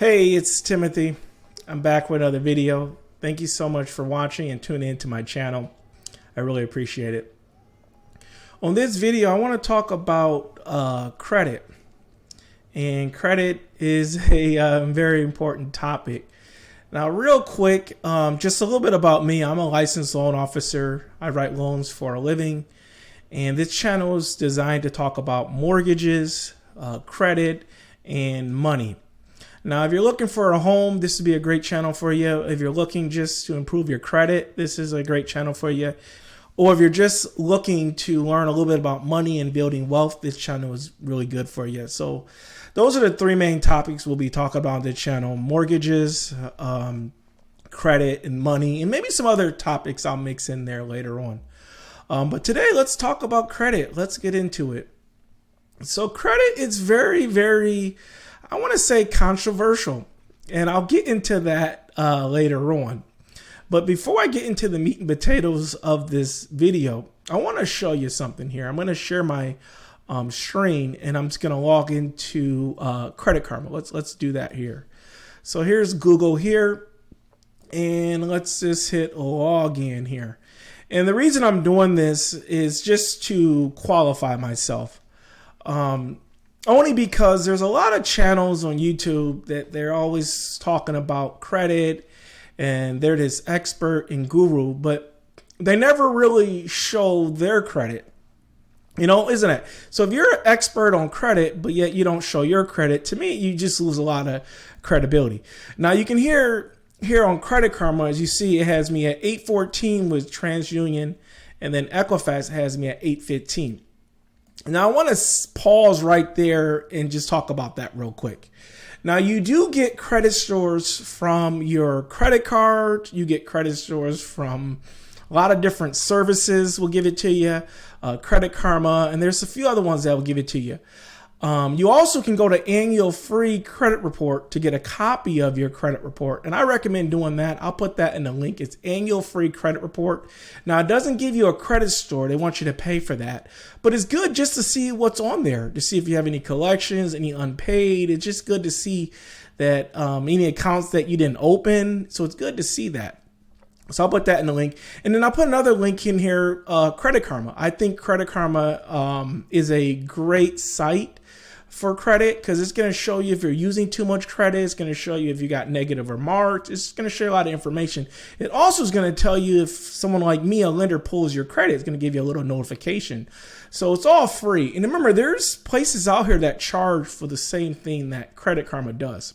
Hey, it's Timothy. I'm back with another video. Thank you so much for watching and tuning into my channel. I really appreciate it. On this video, I want to talk about credit. And credit is a very important topic. Now, real quick, just a little bit about me. I'm a licensed loan officer. I write loans for a living. And this channel is designed to talk about mortgages, credit, and money. Now, if you're looking for a home, this would be a great channel for you. If you're looking just to improve your credit, this is a great channel for you. Or if you're just looking to learn a little bit about money and building wealth, this channel is really good for you. So those are the three main topics we'll be talking about on this channel: mortgages, credit, and money, and maybe some other topics I'll mix in there later on. But today, let's talk about credit. Let's get into it. So credit is very, I want to say, controversial, and I'll get into that later on. But before I get into the meat and potatoes of this video, I want to show you something here. I'm going to share my screen, and I'm just going to log into Credit Karma. Let's do that here. So here's Google here, and let's just hit log in here. And the reason I'm doing this is just to qualify myself. Only because there's a lot of channels on YouTube that they're always talking about credit and they're this expert and guru, but they never really show their credit. You know, isn't it? So if you're an expert on credit, but yet you don't show your credit, to me, you just lose a lot of credibility. Now you can hear here on Credit Karma, as you see, it has me at 814 with TransUnion, and then Equifax has me at 815. Now, I want to pause right there and just talk about that real quick. Now, you do get credit scores from your credit card. You get credit scores from a lot of different services will give it to you, Credit Karma, and there's a few other ones that will give it to you. You also can go to Annual Free Credit Report to get a copy of your credit report, and I recommend doing that. I'll put that in the link. It's Annual Free Credit Report. Now, it doesn't give you a credit score. They want you to pay for that, but it's good just to see what's on there, to see if you have any collections, any unpaid. It's just good to see that any accounts that you didn't open, so it's good to see that. So I'll put that in the link. And then I'll put another link in here, Credit Karma. I think Credit Karma is a great site for credit because it's going to show you if you're using too much credit. It's going to show you if you got negative remarks. It's going to show you a lot of information. It also is going to tell you if someone like me, a lender, pulls your credit. It's going to give you a little notification. So it's all free. And remember, there's places out here that charge for the same thing that Credit Karma does.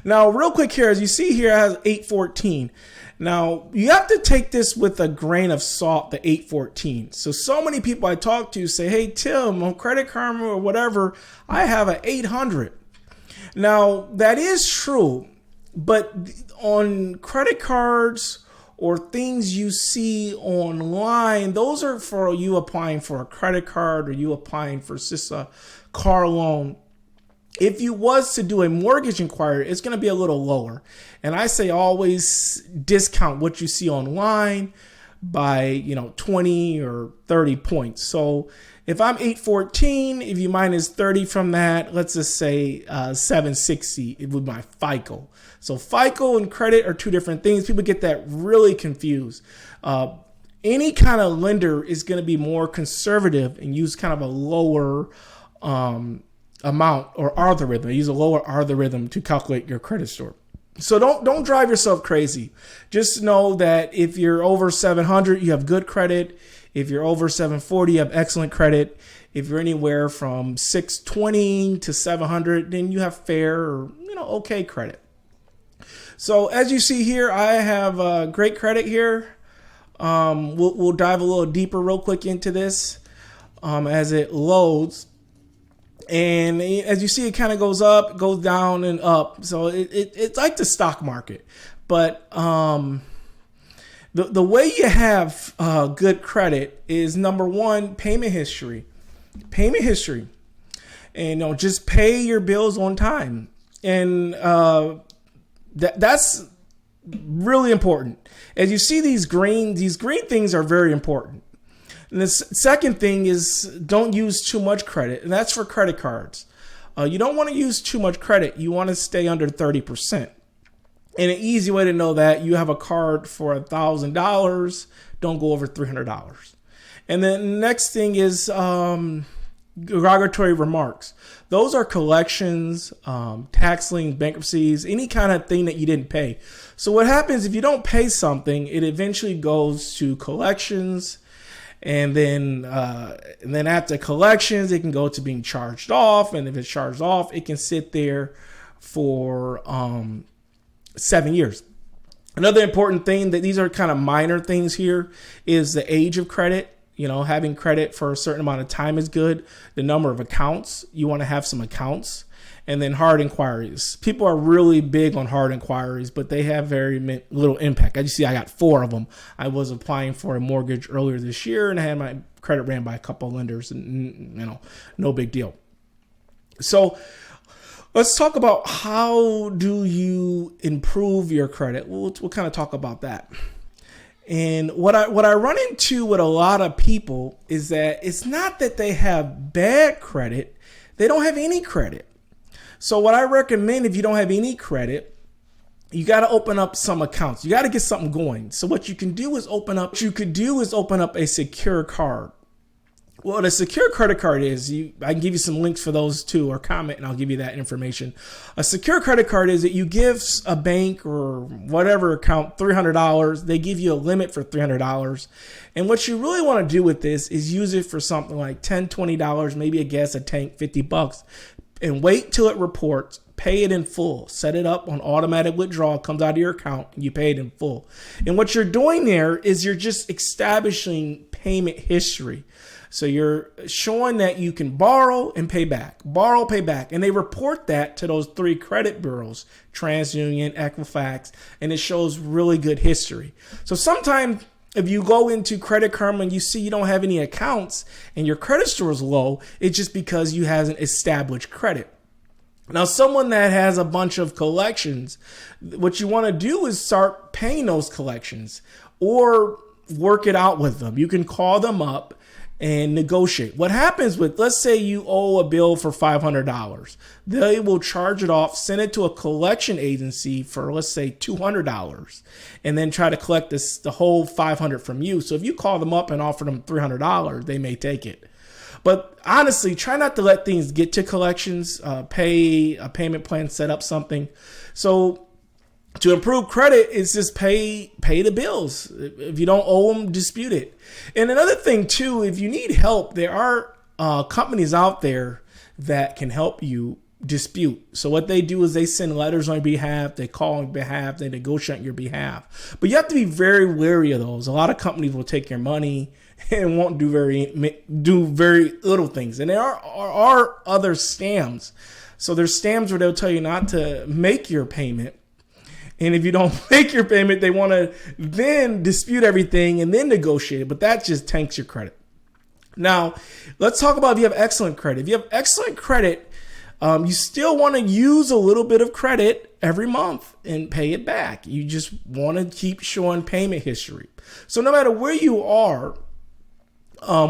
Now, real quick here, as you see here, it has 814. Now, you have to take this with a grain of salt, the 814. So many people I talk to say, hey, Tim, on Credit Karma or whatever, I have an 800. Now, that is true, but on credit cards or things you see online, those are for you applying for a credit card or you applying for just a car loan. If you was to do a mortgage inquiry, it's going to be a little lower. And I say always discount what you see online by, 20 or 30 points. So if I'm 814, if you minus 30 from that, let's just say 760, it would be my FICO. So FICO and credit are two different things. People get that really confused. Any kind of lender is going to be more conservative and use kind of a lower amount or algorithm. Use a lower algorithm to calculate your credit score. So don't drive yourself crazy. Just know that if you're over 700, you have good credit. If you're over 740, you have excellent credit. If you're anywhere from 620 to 700, then you have fair or okay credit. So as you see here, I have great credit here. We'll dive a little deeper real quick into this as it loads. And as you see, it kind of goes up, goes down and up. So it's like the stock market. But the way you have good credit is, number one, payment history. Payment history. And just pay your bills on time. And that's really important. As you see, these green things are very important. And the second thing is, don't use too much credit, and that's for credit cards. You don't want to use too much credit. You want to stay under 30%. And an easy way to know that, you have a card for $1,000, don't go over $300. And then the next thing is derogatory remarks. Those are collections, tax liens, bankruptcies, any kind of thing that you didn't pay. So what happens if you don't pay something, it eventually goes to collections. And then after collections, it can go to being charged off. And if it's charged off, it can sit there for 7 years. Another important thing, that these are kind of minor things here, is the age of credit. You know, having credit for a certain amount of time is good. The number of accounts, you want to have some accounts. And then hard inquiries. People are really big on hard inquiries, but they have very little impact. As you see, I got 4 of them. I was applying for a mortgage earlier this year, and I had my credit ran by a couple of lenders, and no big deal. So let's talk about, how do you improve your credit? We'll kind of talk about that. And what I run into with a lot of people is that it's not that they have bad credit, they don't have any credit. So what I recommend, if you don't have any credit, you got to open up some accounts. You got to get something going. So what you can do is open up a secure card. What a secure credit card is, I can give you some links for those too, or comment and I'll give you that information. A secure credit card is that you give a bank or whatever account $300. They give you a limit for $300. And what you really want to do with this is use it for something like $10, $20, maybe a gas, a tank, $50. And wait till it reports, pay it in full, set it up on automatic withdrawal, comes out of your account, and you pay it in full. And what you're doing there is you're just establishing payment history. So you're showing that you can borrow and pay back, borrow, pay back. And they report that to those 3 credit bureaus, TransUnion, Equifax, and it shows really good history. So sometimes if you go into Credit Karma and you see you don't have any accounts and your credit score is low, it's just because you haven't established credit. Now, someone that has a bunch of collections, what you want to do is start paying those collections or work it out with them. You can call them up and negotiate. What happens with, let's say you owe a bill for $500. They will charge it off, send it to a collection agency for, let's say, $200, and then try to collect the whole $500 from you. So if you call them up and offer them $300, they may take it. But honestly, try not to let things get to collections. Pay a payment plan, set up something. So to improve credit is just pay the bills. If you don't owe them, dispute it. And another thing too, if you need help, there are companies out there that can help you dispute. So what they do is they send letters on your behalf, they call on your behalf, they negotiate on your behalf. But you have to be very wary of those. A lot of companies will take your money and won't do very little things. And there are other scams. So there's scams where they'll tell you not to make your payment. And if you don't make your payment, they want to then dispute everything and then negotiate it. But that just tanks your credit. Now, let's talk about if you have excellent credit. If you have excellent credit, you still want to use a little bit of credit every month and pay it back. You just want to keep showing payment history. So no matter where you are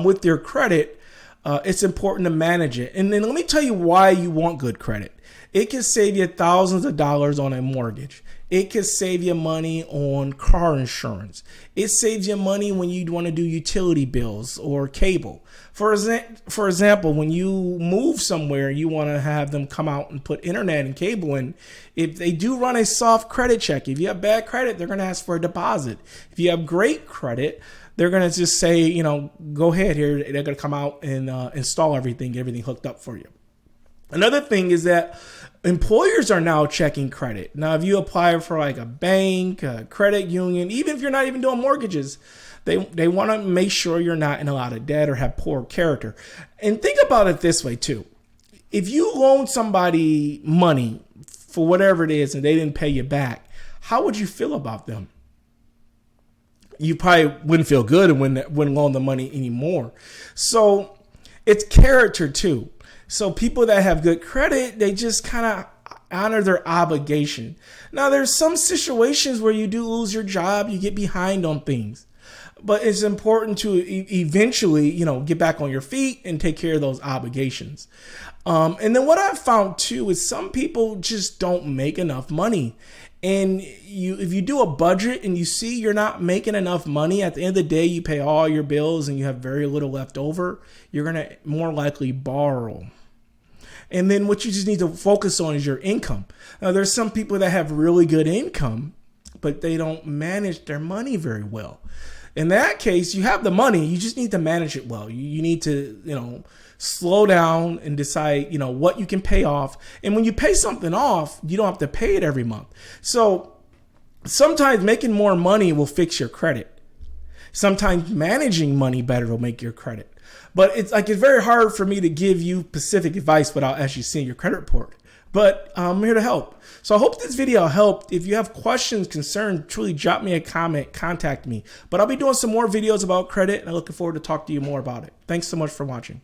with your credit, it's important to manage it. And then let me tell you why you want good credit. It can save you thousands of dollars on a mortgage. It can save you money on car insurance. It saves you money when you want to do utility bills or cable. For example, when you move somewhere, you want to have them come out and put internet and cable in. If they do run a soft credit check, if you have bad credit, they're going to ask for a deposit. If you have great credit, they're going to just say, go ahead here. They're going to come out and install everything, get everything hooked up for you. Another thing is that employers are now checking credit. Now, if you apply for like a bank, a credit union, even if you're not even doing mortgages, they want to make sure you're not in a lot of debt or have poor character. And think about it this way too. If you loan somebody money for whatever it is and they didn't pay you back, how would you feel about them? You probably wouldn't feel good and wouldn't loan the money anymore. So it's character too. So people that have good credit, they just kind of honor their obligation. Now, there's some situations where you do lose your job, you get behind on things. but it's important to eventually, get back on your feet and take care of those obligations. And then what I've found too is some people just don't make enough money. And if you do a budget and you see you're not making enough money, at the end of the day, you pay all your bills and you have very little left over, you're going to more likely borrow. And then what you just need to focus on is your income. Now, there's some people that have really good income, but they don't manage their money very well. In that case, you have the money, you just need to manage it well. You need to, slow down and decide, what you can pay off. And when you pay something off, you don't have to pay it every month. So sometimes making more money will fix your credit. Sometimes managing money better will make your credit. But it's very hard for me to give you specific advice without actually seeing your credit report. But I'm here to help. So I hope this video helped. If you have questions, concerns, truly drop me a comment, contact me. But I'll be doing some more videos about credit, and I'm looking forward to talk to you more about it. Thanks so much for watching.